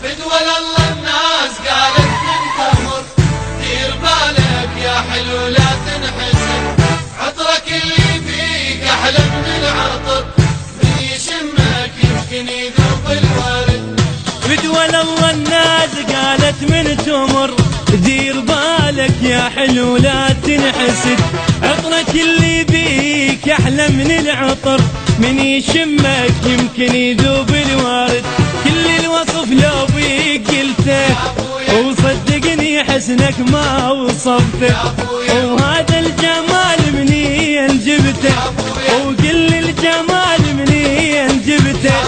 فدوى الله الناس قالت من تمر، دير بالك يا حلو لا تنحسد، عطرك اللي فيك احلى من العطر، من يشمك يمكن يذوب الورد. فدوى الله الناس قالت من تمر، دير بالك يا حلو لا تنحسد، عطرك اللي بيك احلى من العطر، من يشمك يمكن يذوب الورد. كل الوصف لو بيك قلته وصدقني حسنك ما وصفته، وهذا الجمال منين جبته، وكل الجمال منين جبته.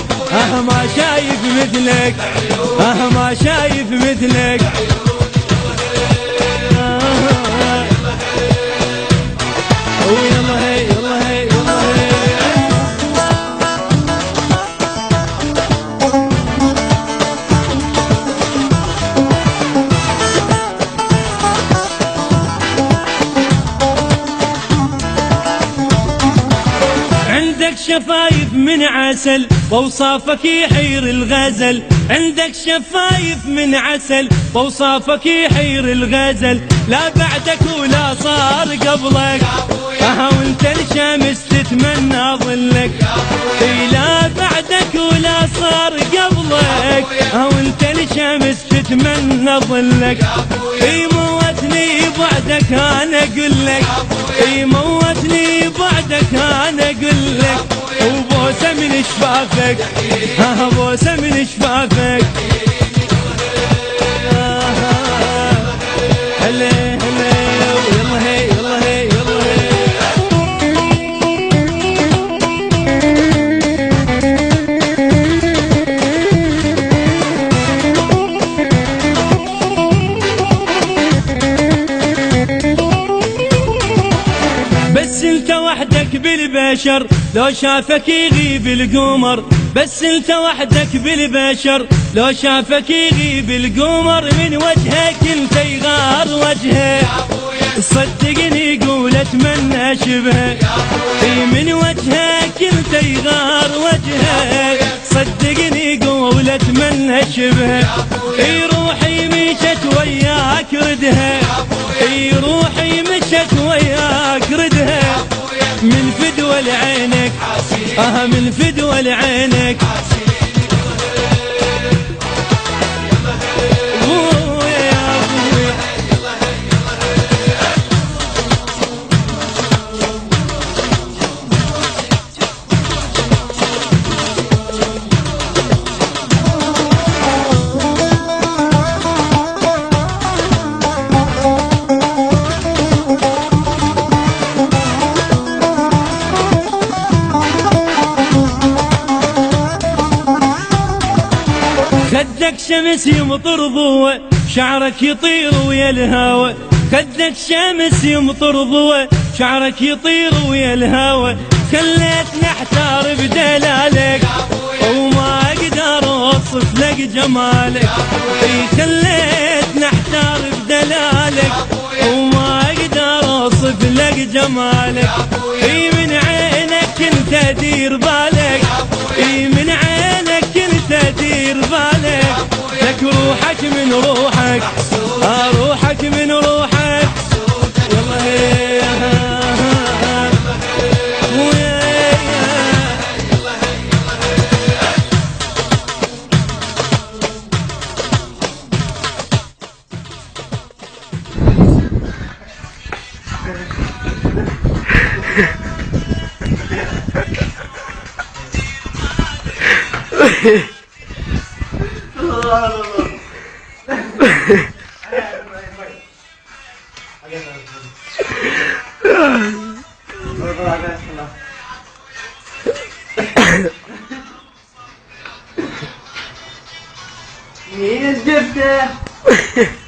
ما شايف مثلك، ما شايف مثلك. ويلا هي يلا هي يلا هي. عندك شفايف من عسل ووصافك يحير الغزل، عندك شفايف من عسل ووصافك يحير الغزل، لا بعدك ولا صار قبلك، وانت الشمس تتمنى ظلك. لا بعدك ولا صار قبلك، وانت الشمس تتمنى ظلك. موتني بعدك انا اقول لك، موتني بعدك انا اقول لك. وبوسه من شفافك، بوسه من شفافك. هلا هلا يلا هي يلا هي يلا هي. بس انت وحدك بالبشر لو شافك يغيب القمر، بس انت وحدك بالبشر لو شافك يغيب القمر. من وجهك انت يغار وجهه، صدقني قول اتمنى شبهه. من وجهك انت يغار وجهه، صدقني قول اتمنى شبهه. روحي مشت وياك ردها، روحي مشت وياك ردها. من فدوى لعينك، من فدوى لعينك. خدك شمس يمطر ضوء، شعرك يطير ويا الهوى. خدك شمس يمطر ضوء، شعرك يطير ويا الهوى. خليتني احتار بدلالك، وما اقدر اوصف لك جمالك. خليتني احتار بدلالك، وما اقدر اوصف لك جمالك. من عينك انت دير بالك، من عينك انت دير بالك. لك روحك من روحك، روحك من روحك. يلا هي مين جبته؟